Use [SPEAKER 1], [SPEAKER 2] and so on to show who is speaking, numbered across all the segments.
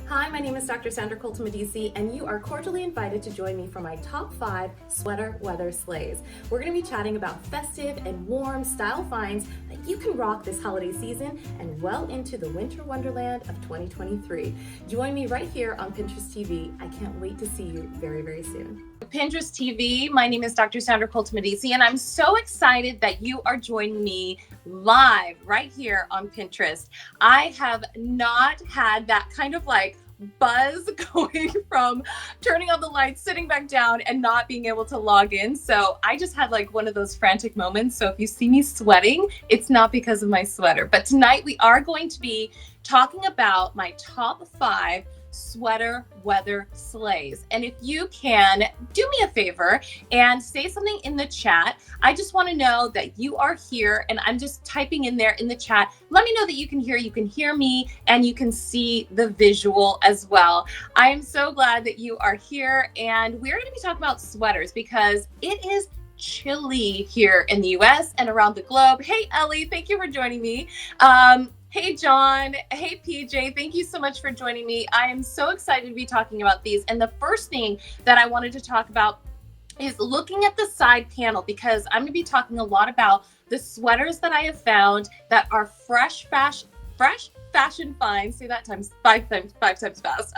[SPEAKER 1] Hi, my name is Dr. Sandra Colton-Medici, and you are cordially invited to join me for my top 5 sweater weather slays. We're going to be chatting about festive and warm style finds that you can rock this holiday season and well into the winter wonderland of 2023. Join me right here on Pinterest TV. I can't wait to see you very, very soon.
[SPEAKER 2] Pinterest TV. My name is Dr. Sandra Colton-Medici, and I'm so excited that you are joining me live right here on Pinterest. I have not had that kind of like buzz going from turning on the lights, sitting back down, and not being able to log in. So I just had like one of those frantic moments. So if you see me sweating, it's not because of my sweater. But tonight we are going to be talking about my top 5 sweater weather slays. And if you can do me a favor and say something in the chat, I just want to know that you are here, and I'm just typing in there in the chat. Let me know that you can hear me, and you can see the visual as well. I am so glad that you are here, and we're going to be talking about sweaters because it is chilly here in the US and around the globe. Hey Ellie, thank you for joining me. Hey John, hey PJ, thank you so much for joining me. I am so excited to be talking about these. And the first thing that I wanted to talk about is looking at the side panel, because I'm gonna be talking a lot about the sweaters that I have found that are fresh fashion finds, say that five times fast,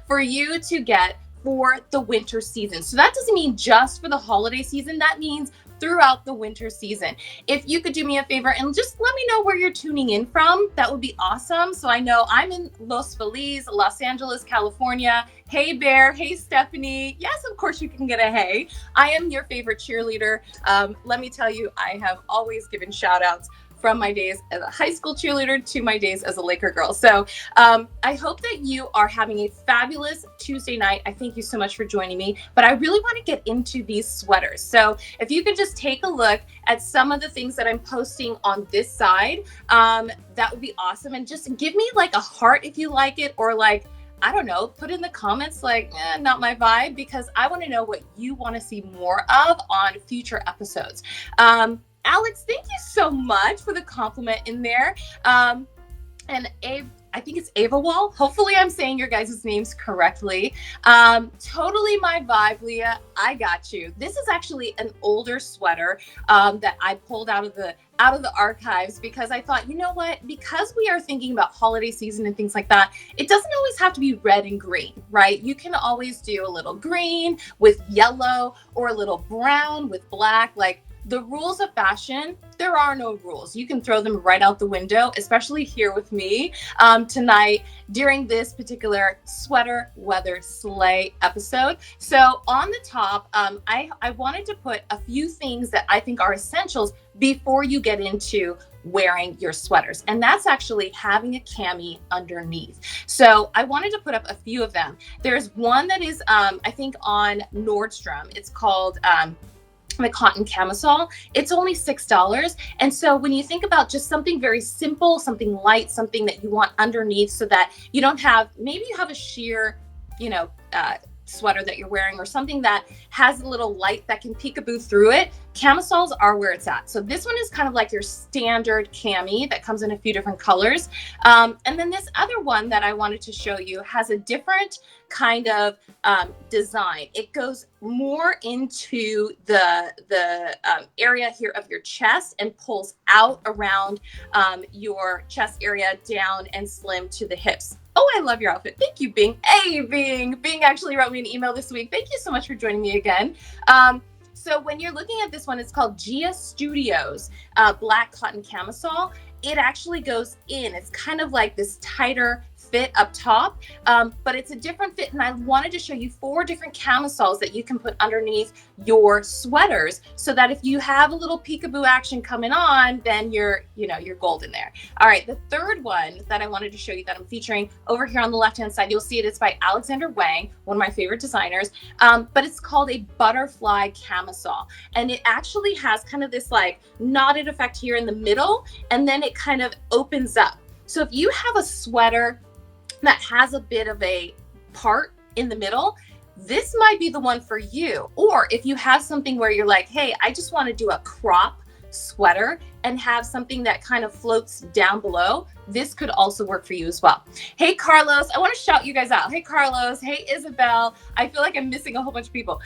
[SPEAKER 2] for you to get for the winter season. So that doesn't mean just for the holiday season, that means throughout the winter season. If you could do me a favor and just let me know where you're tuning in from, that would be awesome. So I know I'm in Los Feliz, Los Angeles, California. Hey Bear, hey Stephanie. Yes, of course you can get a hey. I am your favorite cheerleader. Let me tell you, I have always given shout outs from my days as a high school cheerleader to my days as a Laker girl. So I hope that you are having a fabulous Tuesday night. I thank you so much for joining me, but I really want to get into these sweaters. So if you could just take a look at some of the things that I'm posting on this side, that would be awesome. And just give me like a heart if you like it, or like, I don't know, put in the comments like, not my vibe, because I want to know what you want to see more of on future episodes. Alex, thank you so much for the compliment in there. And Abe, I think it's Ava Wall. Hopefully I'm saying your guys' names correctly. Totally my vibe, Leah. I got you. This is actually an older sweater that I pulled out of the archives, because I thought, you know what, because we are thinking about holiday season and things like that, it doesn't always have to be red and green, right? You can always do a little green with yellow, or a little brown with black. Like, the rules of fashion, there are no rules. You can throw them right out the window, especially here with me tonight during this particular sweater weather slay episode. So on the top, I wanted to put a few things that I think are essentials before you get into wearing your sweaters. And that's actually having a cami underneath. So I wanted to put up a few of them. There's one that is, I think on Nordstrom. It's called, the cotton camisole. It's only $6. And so when you think about just something very simple, something light, something that you want underneath, so that you don't have, maybe you have a sheer, sweater that you're wearing, or something that has a little light that can peekaboo through it, camisoles are where it's at. So this one is kind of like your standard cami that comes in a few different colors. And then this other one that I wanted to show you has a different kind of design. It goes more into the area here of your chest and pulls out around your chest area down and slim to the hips. Oh, I love your outfit. Thank you, Bing. Hey, Bing. Bing actually wrote me an email this week. Thank you so much for joining me again. So when you're looking at this one, it's called Gia Studios Black Cotton Camisole. It actually goes in. It's kind of like this tighter fit up top, but it's a different fit. And I wanted to show you 4 different camisoles that you can put underneath your sweaters, so that if you have a little peekaboo action coming on, then you're golden there. All right, the third one that I wanted to show you that I'm featuring over here on the left-hand side, you'll see it. It's by Alexander Wang, one of my favorite designers, but it's called a butterfly camisole. And it actually has kind of this like knotted effect here in the middle, and then it kind of opens up. So if you have a sweater that has a bit of a part in the middle, this might be the one for you. Or if you have something where you're like, hey, I just want to do a crop sweater and have something that kind of floats down below, this could also work for you as well. Hey, Carlos, I want to shout you guys out. Hey, Carlos. Hey, Isabel. I feel like I'm missing a whole bunch of people.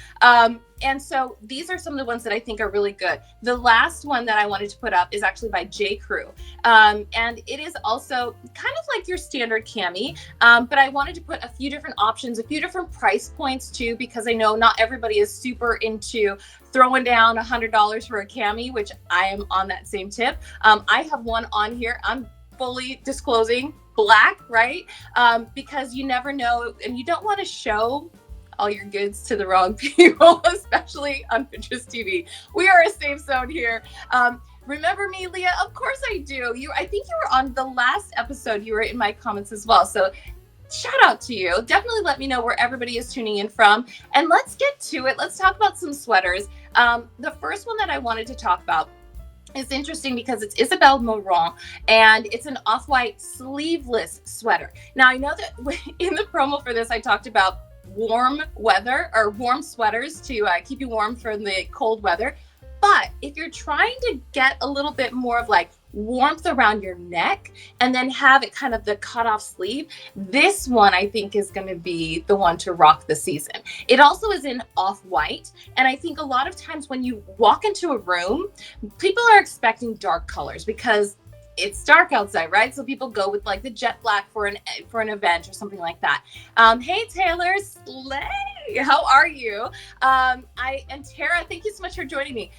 [SPEAKER 2] And so these are some of the ones that I think are really good. The last one that I wanted to put up is actually by J. Crew. And it is also kind of like your standard cami, but I wanted to put a few different options, a few different price points too, because I know not everybody is super into throwing down $100 for a cami, which I am on that same tip. I have one on here. I'm fully disclosing black, right? Because you never know, and you don't want to show all your goods to the wrong people, especially on Pinterest TV. We are a safe zone here. Remember me, Leah? Of course I do. I think you were on the last episode. You were in my comments as well. So shout out to you. Definitely let me know where everybody is tuning in from. And let's get to it. Let's talk about some sweaters. The first one that I wanted to talk about is interesting because it's Isabel Marant, and it's an off-white sleeveless sweater. Now, I know that in the promo for this, I talked about warm weather or warm sweaters to keep you warm from the cold weather. But if you're trying to get a little bit more of like warmth around your neck and then have it kind of the cutoff sleeve, this one I think is going to be the one to rock the season. It also is in off-white, and I think a lot of times when you walk into a room, people are expecting dark colors because it's dark outside, right? So people go with like the jet black for an event or something like that. Hey Taylor, slay! How are you? And Tara, thank you so much for joining me.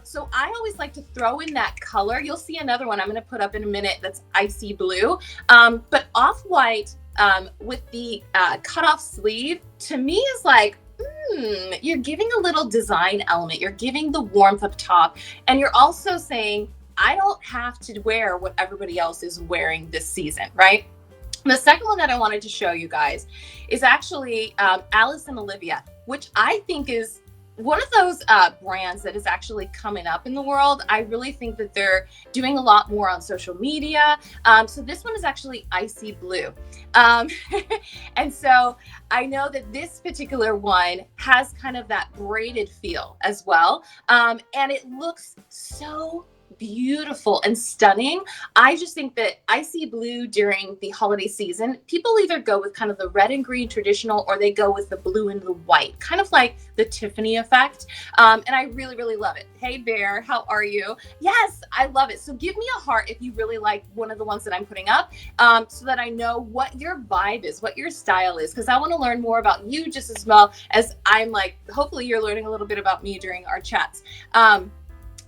[SPEAKER 2] So I always like to throw in that color. You'll see another one I'm going to put up in a minute that's icy blue, but off-white with the cutoff sleeve to me is like, you're giving a little design element. You're giving the warmth up top, and you're also saying, I don't have to wear what everybody else is wearing this season, right? The second one that I wanted to show you guys is actually Alice and Olivia, which I think is one of those brands that is actually coming up in the world. I really think that they're doing a lot more on social media. So this one is actually icy blue. And so I know that this particular one has kind of that braided feel as well. And it looks so beautiful and stunning. I just think that icy blue during the holiday season, people either go with kind of the red and green traditional, or they go with the blue and the white, kind of like the Tiffany effect. And I really, really love it. Hey Bear, how are you? Yes, I love it. So give me a heart if you really like one of the ones that I'm putting up, so that I know what your vibe is, what your style is, because I want to learn more about you just as well as I'm like, hopefully you're learning a little bit about me during our chats.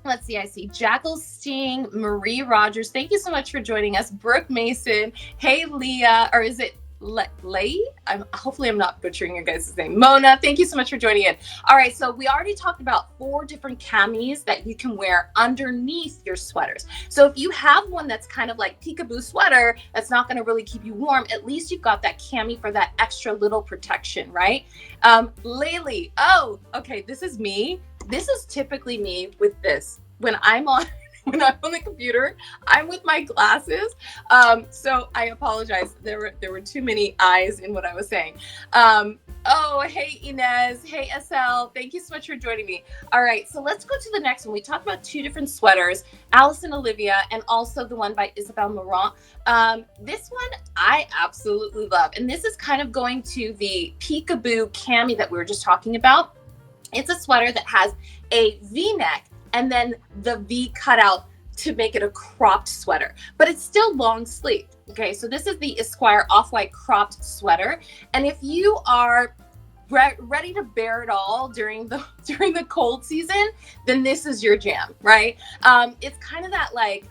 [SPEAKER 2] Let's see, I see Jackal Sting, Marie Rogers. Thank you so much for joining us. Brooke Mason. Hey, Leah, or is it Lay? Hopefully I'm not butchering your guys' name. Mona, thank you so much for joining in. All right, so we already talked about 4 different camis that you can wear underneath your sweaters. So if you have one that's kind of like peekaboo sweater, that's not gonna really keep you warm, at least you've got that cami for that extra little protection, right? Laylee, oh, okay, this is me. This is typically me with this. When I'm on the computer, I'm with my glasses. So I apologize. There were too many eyes in what I was saying. Oh, hey Inez. Hey SL. Thank you so much for joining me. All right, so let's go to the next one. We talked about 2 different sweaters, Alice and Olivia, and also the one by Isabel Marant. This one I absolutely love. And this is kind of going to the peekaboo cami that we were just talking about. It's a sweater that has a V-neck and then the V cut out to make it a cropped sweater, but it's still long sleeve. Okay, so this is the INSCRIRE off-white cropped sweater. And if you are ready to bear it all during the cold season, then this is your jam, right? It's kind of that like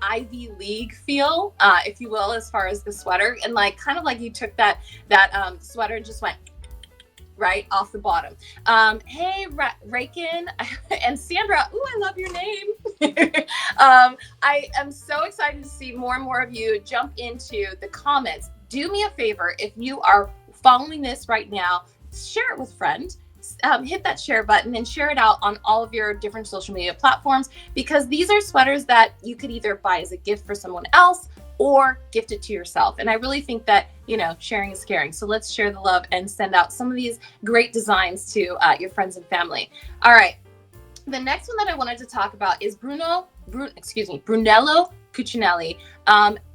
[SPEAKER 2] Ivy League feel, if you will, as far as the sweater, and like kind of like you took that sweater and just went right off the bottom. Hey, Raken and Sandra. Ooh, I love your name. I am so excited to see more and more of you jump into the comments. Do me a favor, if you are following this right now, share it with friends. Hit that share button and share it out on all of your different social media platforms, because these are sweaters that you could either buy as a gift for someone else or gift it to yourself. And I really think that, you know, sharing is caring. So let's share the love and send out some of these great designs to your friends and family. All right. The next one that I wanted to talk about is Brunello Cucinelli.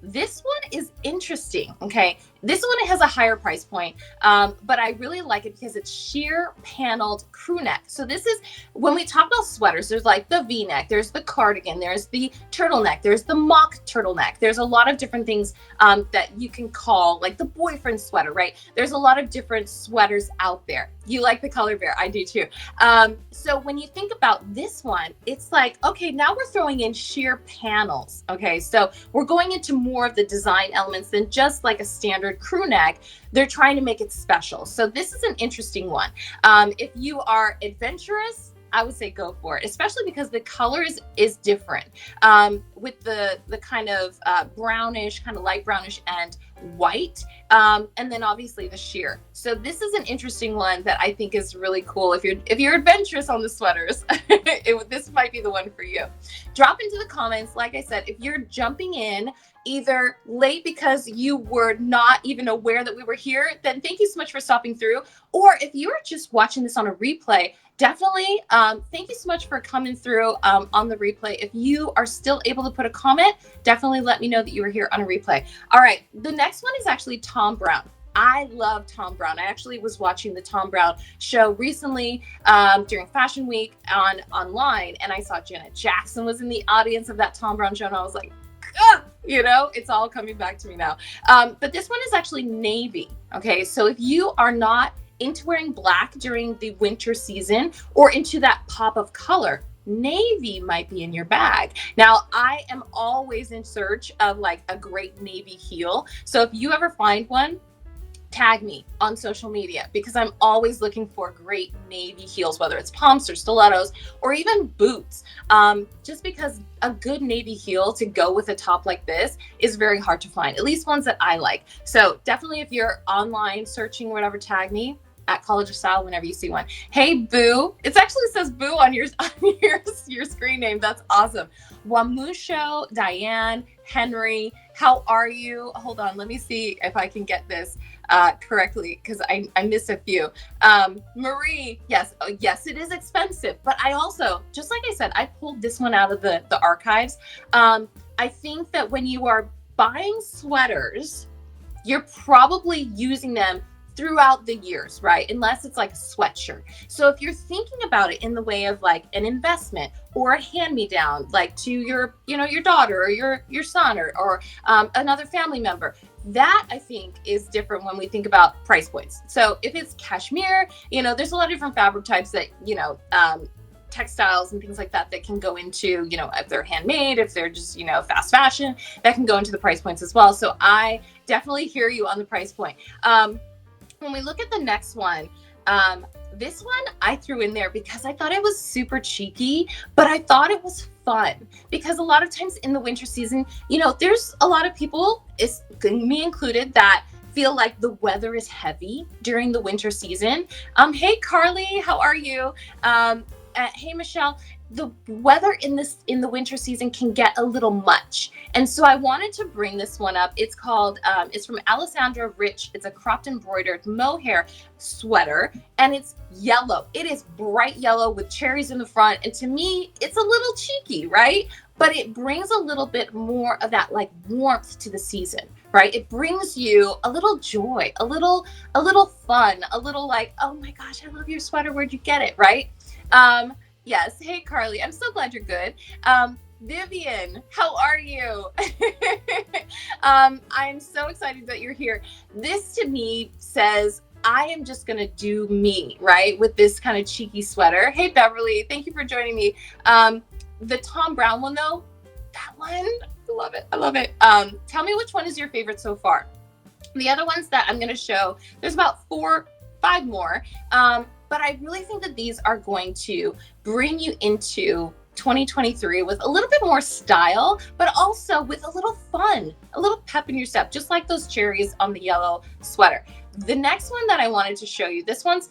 [SPEAKER 2] This one is interesting. Okay, this one has a higher price point, but I really like it because it's sheer paneled crew neck. So this is, when we talk about sweaters, there's like the V-neck, there's the cardigan, there's the turtleneck, there's the mock turtleneck. There's a lot of different things that you can call like the boyfriend sweater, right? There's a lot of different sweaters out there. You like the color bear, I do too. So when you think about this one, it's like, okay, now we're throwing in sheer panels. Okay, so we're going into more of the design elements than just like a standard crew neck. They're trying to make it special. So this is an interesting one. If you are adventurous, I would say go for it, especially because the color is different, with the kind of brownish, kind of light brownish and white, and then obviously the sheer. So this is an interesting one that I think is really cool. If you're adventurous on the sweaters, this might be the one for you. Drop into the comments. Like I said, if you're jumping in either late because you were not even aware that we were here, then thank you so much for stopping through. Or if you're just watching this on a replay, definitely thank you so much for coming through on the replay. If you are still able to put a comment, definitely let me know that you were here on a replay. All right, the next one is actually Thom Browne. I love Thom Browne. I actually was watching the Thom Browne show recently during Fashion Week online, and I saw Janet Jackson was in the audience of that Thom Browne show, and I was like, ah! You know, it's all coming back to me now. But this one is actually navy. Okay, so if you are not into wearing black during the winter season or into that pop of color, navy might be in your bag. Now, I am always in search of like a great navy heel. So if you ever find one, tag me on social media, because I'm always looking for great navy heels, whether it's pumps or stilettos or even boots. Just because a good navy heel to go with a top like this is very hard to find, at least ones that I like. So definitely, if you're online searching, whatever, tag me at College of Style whenever you see one. Hey, Boo. It actually says Boo on your screen name. That's awesome. Wamusho, Diane, Henry, how are you? Hold on, let me see if I can get this correctly, because I missed a few. Marie, yes, yes, it is expensive, but I also, just like I said, I pulled this one out of the archives. I think that when you are buying sweaters, you're probably using them throughout the years, right? Unless it's like a sweatshirt. So if you're thinking about it in the way of like an investment or a hand-me-down, like to your, your daughter or your son or another family member, that I think is different when we think about price points. So if it's cashmere, there's a lot of different fabric types that, textiles and things like that can go into, if they're handmade, if they're just, fast fashion, that can go into the price points as well. So I definitely hear you on the price point. When we look at the next one, this one I threw in there because I thought it was super cheeky, but I thought it was fun, because a lot of times in the winter season, there's a lot of people, me included, that feel like the weather is heavy during the winter season. Hey, Carly, how are you? Hey, Michelle. The weather in the winter season can get a little much. And so I wanted to bring this one up. It's called, it's from Alessandra Rich. It's a cropped embroidered mohair sweater, and it's yellow. It is bright yellow with cherries in the front. And to me, it's a little cheeky, right? But it brings a little bit more of that like warmth to the season, right? It brings you a little joy, a little fun, a little like, oh my gosh, I love your sweater. Where'd you get it, right? Yes. Hey, Carly. I'm so glad you're good. Vivian, how are you? I'm so excited that you're here. This to me says, I am just going to do me, right? With this kind of cheeky sweater. Hey, Beverly, thank you for joining me. The Thom Browne one though, that one, I love it. I love it. Tell me which one is your favorite so far. The other ones that I'm going to show, there's about 5 more. But I really think that these are going to bring you into 2023 with a little bit more style, but also with a little fun, a little pep in your step, just like those cherries on the yellow sweater. The next one that I wanted to show you, this one's,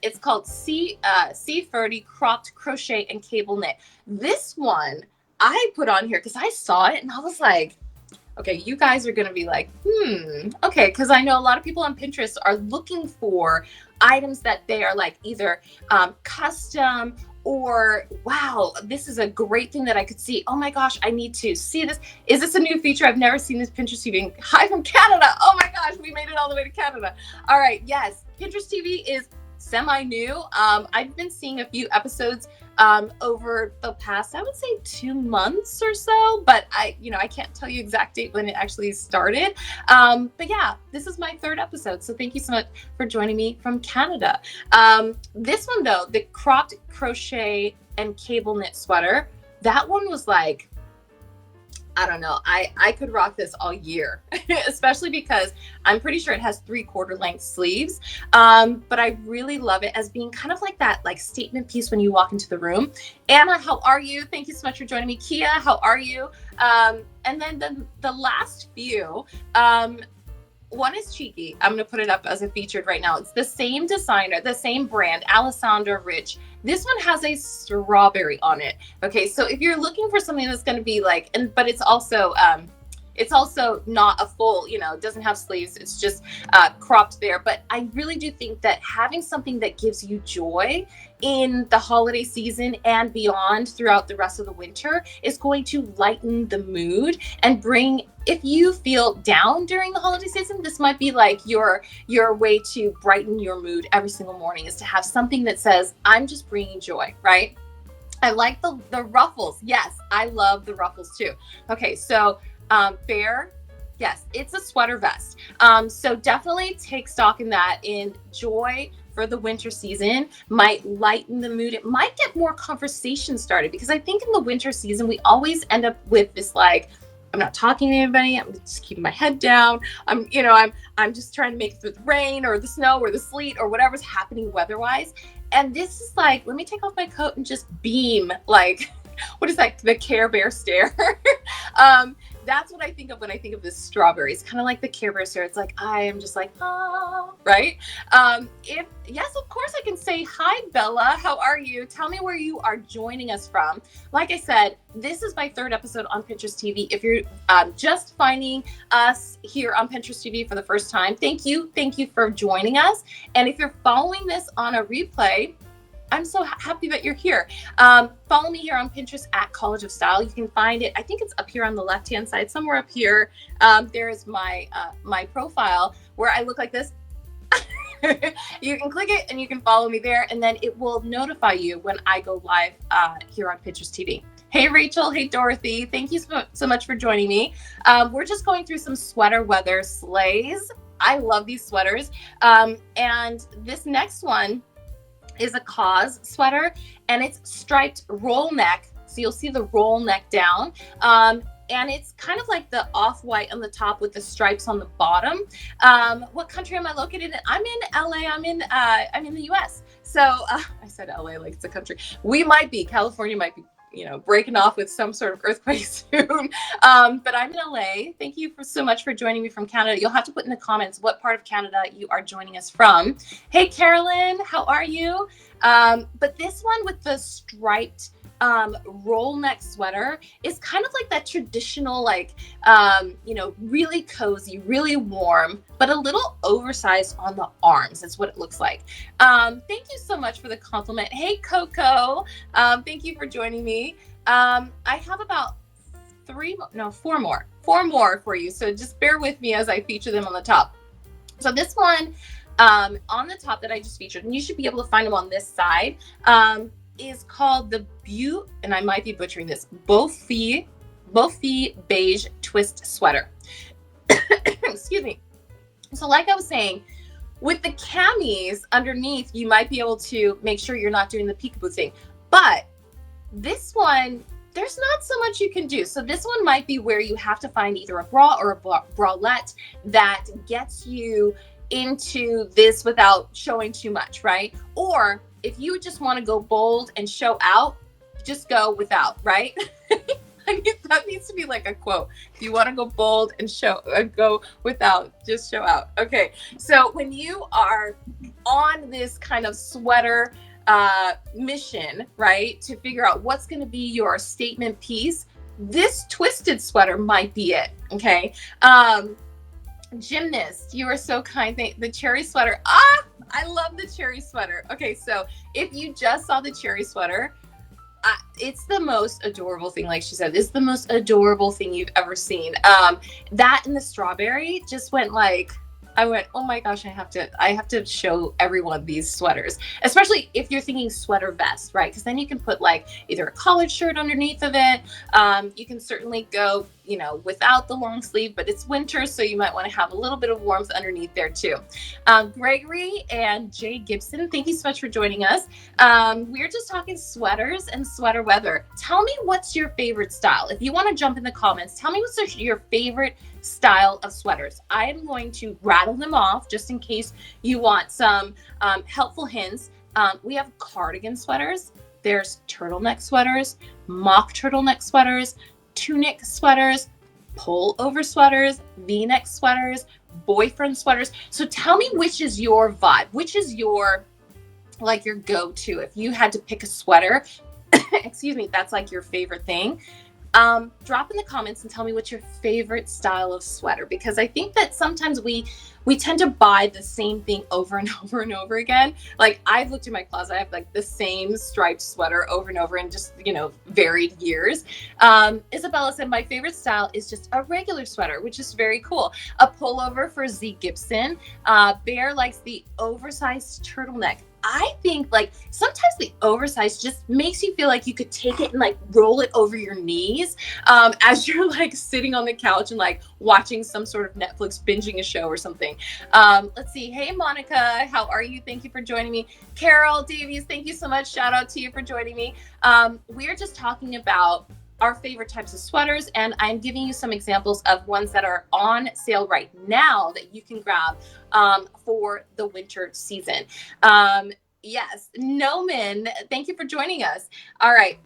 [SPEAKER 2] it's called Ferdi Cropped Crochet and Cable Knit. This one I put on here because I saw it and I was like, okay, you guys are going to be like, okay, because I know a lot of people on Pinterest are looking for items that they are like either custom or wow, this is a great thing that I could see. Oh my gosh, I need to see this. Is this a new feature? I've never seen this Pinterest TV. Hi from Canada. Oh my gosh, we made it all the way to Canada. All right, yes, Pinterest TV is semi-new. I've been seeing a few episodes over the past, I would say 2 months or so, but I can't tell you exact date when it actually started. But yeah, this is my 3rd episode. So thank you so much for joining me from Canada. This one though, the cropped crochet and cable knit sweater, that one was like, I don't know. I could rock this all year, especially because I'm pretty sure it has 3/4 length sleeves. But I really love it as being kind of like that like statement piece when you walk into the room. Anna, how are you? Thank you so much for joining me. Kia, how are you? And then the last few, one is cheeky. I'm going to put it up as a featured right now. It's the same designer, the same brand, Alessandra Rich. This one has a strawberry on it. Okay, so if you're looking for something that's going to be like, but it's also not a full, it doesn't have sleeves. It's just cropped there. But I really do think that having something that gives you joy in the holiday season and beyond throughout the rest of the winter is going to lighten the mood and bring, if you feel down during the holiday season, this might be like your way to brighten your mood every single morning, is to have something that says, I'm just bringing joy, right? I like the ruffles. Yes, I love the ruffles too. Okay, so Bear, yes, it's a sweater vest. So definitely take stock in that. In joy for the winter season might lighten the mood. It might get more conversation started, because I think in the winter season we always end up with this like, I'm not talking to anybody. I'm just keeping my head down. I'm just trying to make it through the rain or the snow or the sleet or whatever's happening weather-wise. And this is like, let me take off my coat and just beam, like, what is that? The Care Bear stare. That's what I think of when I think of this strawberry. It's kind of like the Care Bear stare. It's like, I am just like, ah, right? Yes, of course I can say hi, Bella. How are you? Tell me where you are joining us from. Like I said, this is my 3rd episode on Pinterest TV. If you're just finding us here on Pinterest TV for the first time, thank you. Thank you for joining us. And if you're following this on a replay, I'm so happy that you're here. Follow me here on Pinterest at College of Style. You can find it. I think it's up here on the left-hand side, somewhere up here. There is my profile where I look like this. You can click it and you can follow me there, and then it will notify you when I go live here on Pinterest TV. Hey, Rachel. Hey, Dorothy. Thank you so much for joining me. We're just going through some sweater weather sleighs. I love these sweaters. And this next one is a cause sweater, and it's striped roll neck. So you'll see the roll neck down. And it's kind of like the off-white on the top with the stripes on the bottom. What country am I located in? I'm in LA. I'm in the US. So I said LA like it's a country. We might be. California might be, breaking off with some sort of earthquake soon. But I'm in LA. Thank you so much for joining me from Canada. You'll have to put in the comments what part of Canada you are joining us from. Hey, Carolyn, how are you? But this one with the striped roll neck sweater is kind of like that traditional, like, really cozy, really warm, but a little oversized on the arms. That's what it looks like. Thank you so much for the compliment. Hey, Coco. Thank you for joining me. I have about 4 more for you. So just bear with me as I feature them on the top. So this one on the top that I just featured, and you should be able to find them on this side, is called the and I might be butchering this, Beaufille Beige Twist Sweater. Excuse me. So like I was saying, with the camis underneath, you might be able to make sure you're not doing the peekaboo thing. But this one, there's not so much you can do. So this one might be where you have to find either a bra or a bralette that gets you into this without showing too much, right? Or if you just want to go bold and show out, just go without, right? I mean, that needs to be like a quote. If you want to go bold and go without, just show out. Okay, so when you are on this kind of sweater mission, right, to figure out what's going to be your statement piece, this twisted sweater might be it. Okay. Gymnast, you are so kind. The cherry sweater. Ah, I love the cherry sweater. Okay, so if you just saw the cherry sweater, it's the most adorable thing. Like she said, it's the most adorable thing you've ever seen. That and the strawberry just went like, I went, oh my gosh, I have to show everyone these sweaters, especially if you're thinking sweater vest, right? Because then you can put like either a collared shirt underneath of it. You can certainly go, you know, without the long sleeve, but it's winter, so you might want to have a little bit of warmth underneath there too. Gregory and Jay Gibson, thank you so much for joining us. We're just talking sweaters and sweater weather. Tell me what's your favorite style. If you want to jump in the comments, tell me what's your favorite style of sweaters. I am going to rattle them off just in case you want some helpful hints. We have cardigan sweaters. There's turtleneck sweaters, mock turtleneck sweaters, tunic sweaters, pull over sweaters, v-neck sweaters, boyfriend sweaters. So tell me which is your vibe, which is your like your go-to. If you had to pick a sweater, excuse me, that's like your favorite thing. Drop in the comments and tell me what's your favorite style of sweater, because I think that sometimes we tend to buy the same thing over and over and over again. Like I've looked in my closet, I have like the same striped sweater over and over in just, you know, varied years. Isabella said, my favorite style is just a regular sweater, which is very cool. A pullover for Z Gibson. Bear likes the oversized turtleneck. I think like sometimes the oversized just makes you feel like you could take it and like roll it over your knees as you're like sitting on the couch and like watching some sort of Netflix binging a show or something. Let's see. Hey, Monica, how are you? Thank you for joining me. Carol Davies, thank you so much. Shout out to you for joining me. We're just talking about our favorite types of sweaters, and I'm giving you some examples of ones that are on sale right now that you can grab for the winter season. Yes, Noman, thank you for joining us. All right.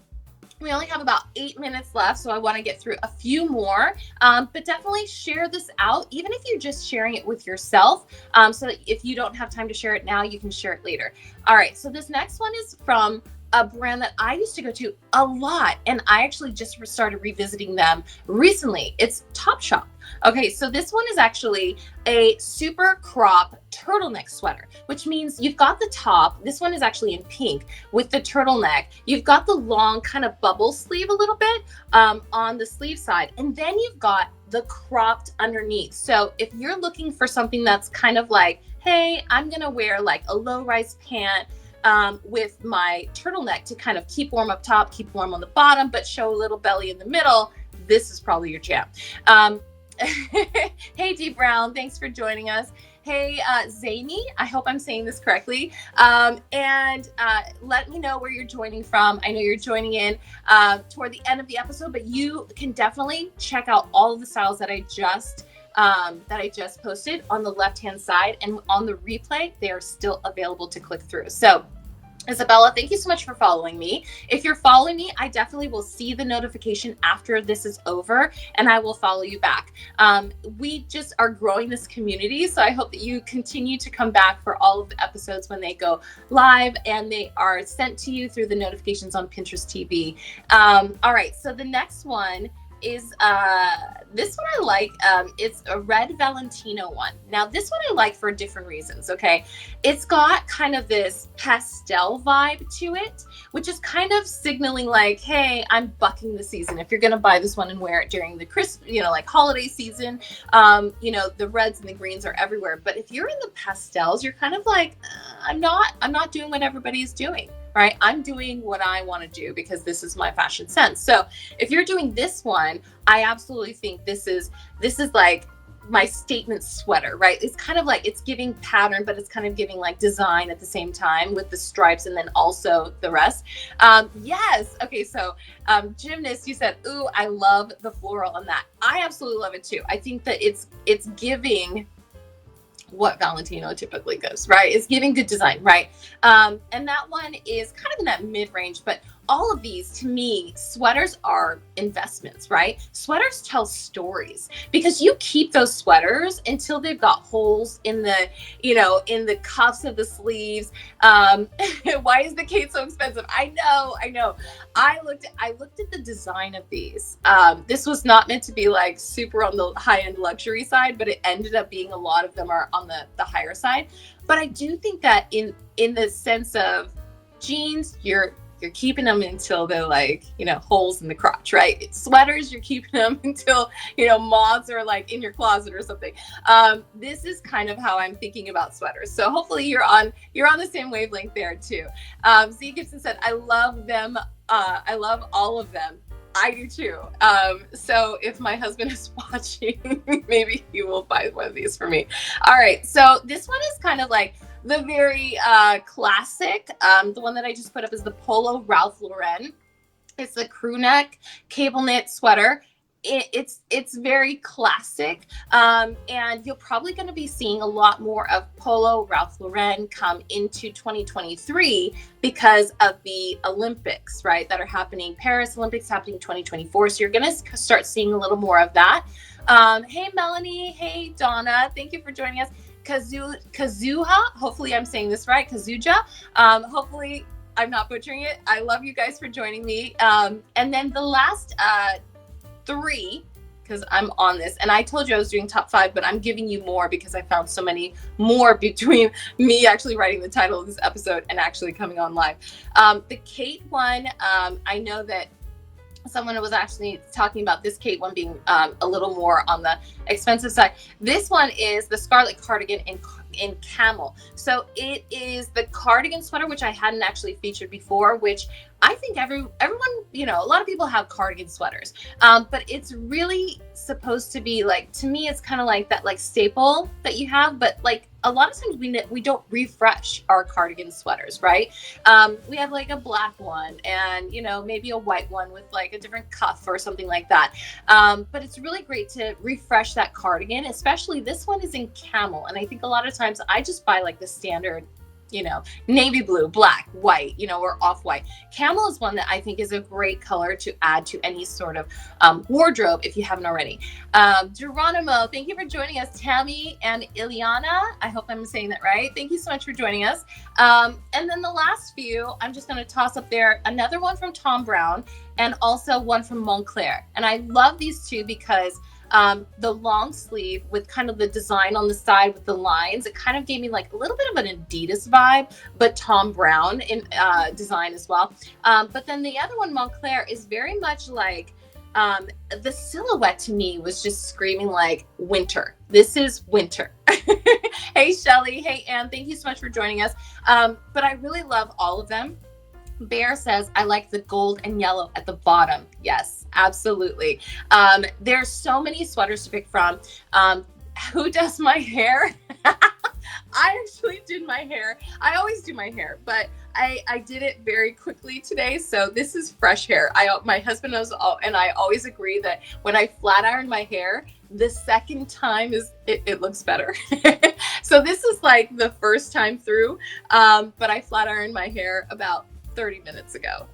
[SPEAKER 2] We only have about 8 minutes left, so I want to get through a few more, but definitely share this out, even if you're just sharing it with yourself, so that if you don't have time to share it now, you can share it later. All right, so this next one is from a brand that I used to go to a lot, and I actually just started revisiting them recently. It's Topshop. Okay, so this one is actually a super crop turtleneck sweater, which means you've got the top. This one is actually in pink with the turtleneck. You've got the long kind of bubble sleeve a little bit on the sleeve side, and then you've got the cropped underneath. So if you're looking for something that's kind of like, hey, I'm gonna wear like a low-rise pant with my turtleneck to kind of keep warm up top, keep warm on the bottom, but show a little belly in the middle, this is probably your jam. Hey, D Browne, thanks for joining us. Hey, Zany, I hope I'm saying this correctly. And let me know where you're joining from. I know you're joining in toward the end of the episode, but you can definitely check out all of the styles that I just posted on the left-hand side, and on the replay, they are still available to click through. So Isabella, thank you so much for following me. If you're following me, I definitely will see the notification after this is over, and I will follow you back. We just are growing this community, so I hope that you continue to come back for all of the episodes when they go live, and they are sent to you through the notifications on Pinterest TV. All right, so the next one is this one I like. It's a red Valentino one. Now this one I like for different reasons. Okay, it's got kind of this pastel vibe to it, which is kind of signaling like, hey, I'm bucking the season. If you're gonna buy this one and wear it during the like holiday season, the reds and the greens are everywhere. But if you're in the pastels, you're kind of like, I'm not doing what everybody's doing. Right? I'm doing what I want to do because this is my fashion sense. So if you're doing this one, I absolutely think this is like my statement sweater, right? It's kind of like, it's giving pattern, but it's kind of giving like design at the same time with the stripes and then also the rest. Yes. Okay. So Gymnast, you said, ooh, I love the floral on that. I absolutely love it too. I think that it's giving what Valentino typically goes, right? It's giving good design, right? And that one is kind of in that mid-range, but all of these, to me, sweaters are investments, right? Sweaters tell stories because you keep those sweaters until they've got holes in the, in the cuffs of the sleeves. Why is the KHAITE so expensive? I know. I looked at the design of these. This was not meant to be like super on the high-end luxury side, but it ended up being a lot of them are on the higher side. But I do think that in the sense of jeans, you're keeping them until they're like, holes in the crotch, right? Sweaters, you're keeping them until, moths are like in your closet or something. This is kind of how I'm thinking about sweaters. So hopefully you're on the same wavelength there too. Z Gibson said, I love them. I love all of them. I do too. So if my husband is watching, maybe he will buy one of these for me. All right. So this one is kind of like the very classic. The one that I just put up is the Polo Ralph Lauren. It's the Crewneck cable knit sweater. It's very classic, and you're probably going to be seeing a lot more of Polo Ralph Lauren come into 2023 because of the Olympics, right, that are happening. Paris Olympics happening 2024, so you're going to start seeing a little more of that. Hey Melanie, hey Donna, thank you for joining us. Kazuha, hopefully I'm saying this right, Kazuja, hopefully I'm not butchering it. I love you guys for joining me. And then the last 3, because I'm on this, and I told you I was doing top 5, but I'm giving you more because I found so many more between me actually writing the title of this episode and actually coming on live. The KHAITE one, I know that someone was actually talking about this KHAITE one being a little more on the expensive side. This one is the Scarlet cardigan in Camel. So it is the cardigan sweater, which I hadn't actually featured before, which I think everyone, a lot of people have cardigan sweaters, but it's really supposed to be like, to me, it's kind of like that like staple that you have, but like a lot of times we don't refresh our cardigan sweaters, right? We have like a black one and, maybe a white one with like a different cuff or something like that. But it's really great to refresh that cardigan, especially this one is in Camel. And I think a lot of times I just buy like the standard, navy blue, black, white, or off-white. Camel is one that I think is a great color to add to any sort of wardrobe if you haven't already. Geronimo, thank you for joining us. Tammy and Ilyana, I hope I'm saying that right. Thank you so much for joining us. And then the last few, I'm just going to toss up there another one from Thom Browne and also one from Moncler. And I love these two because the long sleeve with kind of the design on the side with the lines, it kind of gave me like a little bit of an Adidas vibe, but Thom Browne in design as well. But then the other one, Moncler, is very much like the silhouette to me was just screaming like winter. This is winter. Hey Shelly, hey Anne, thank you so much for joining us. But I really love all of them. Bear says, I like the gold and yellow at the bottom. Yes, absolutely. There's so many sweaters to pick from. Who does my hair? I actually did my hair. I always do my hair, but I did it very quickly today. So this is fresh hair. My husband knows and I always agree that when I flat iron my hair, the second time it looks better. So this is like the first time through, but I flat ironed my hair about 30 minutes ago.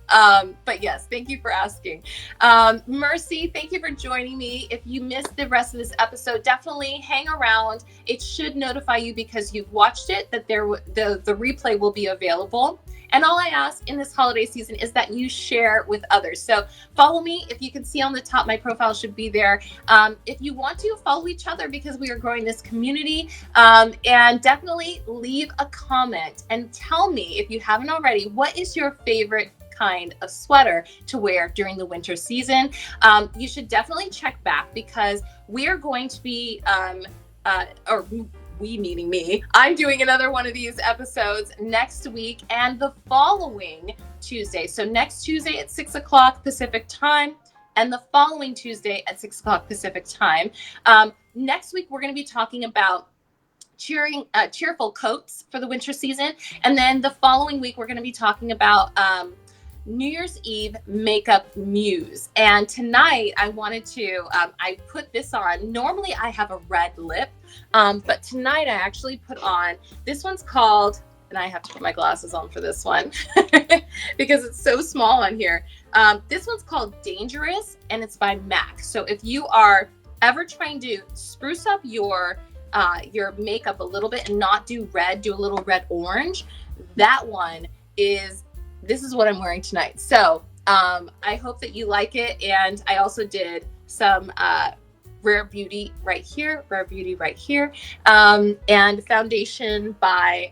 [SPEAKER 2] But yes, thank you for asking. Mercy, thank you for joining me. If you missed the rest of this episode, definitely hang around. It should notify you because you've watched it that the replay will be available. And all I ask in this holiday season is that you share with others. So follow me. If you can see on the top, my profile should be there. If you want to, follow each other because we are growing this community. And definitely leave a comment and tell me, if you haven't already, what is your favorite kind of sweater to wear during the winter season? You should definitely check back because we are going to be, we meaning me, I'm doing another one of these episodes next week and the following Tuesday. So next Tuesday at 6 o'clock Pacific time and the following Tuesday at 6 o'clock Pacific time. Next week, we're going to be talking about cheerful coats for the winter season. And then the following week, we're going to be talking about New Year's Eve makeup muse. And tonight I wanted to, I put this on. Normally I have a red lip, but tonight I actually put on, this one's called and I have to put my glasses on for this one because it's so small on here. This one's called Dangerous, and it's by MAC. So if you are ever trying to spruce up your makeup a little bit and not do red, do a little red orange, that one is, this is what I'm wearing tonight. So I hope that you like it. And I also did some Rare Beauty right here, Rare Beauty right here, and foundation by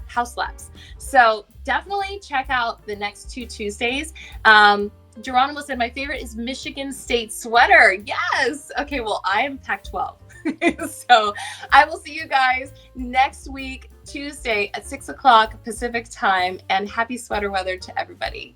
[SPEAKER 2] House Labs. So definitely check out the next 2 Tuesdays. Geronimo said, my favorite is Michigan State sweater. Yes. Okay, well, I am Pac-12. So I will see you guys next week, Tuesday at 6 o'clock Pacific time, and happy sweater weather to everybody.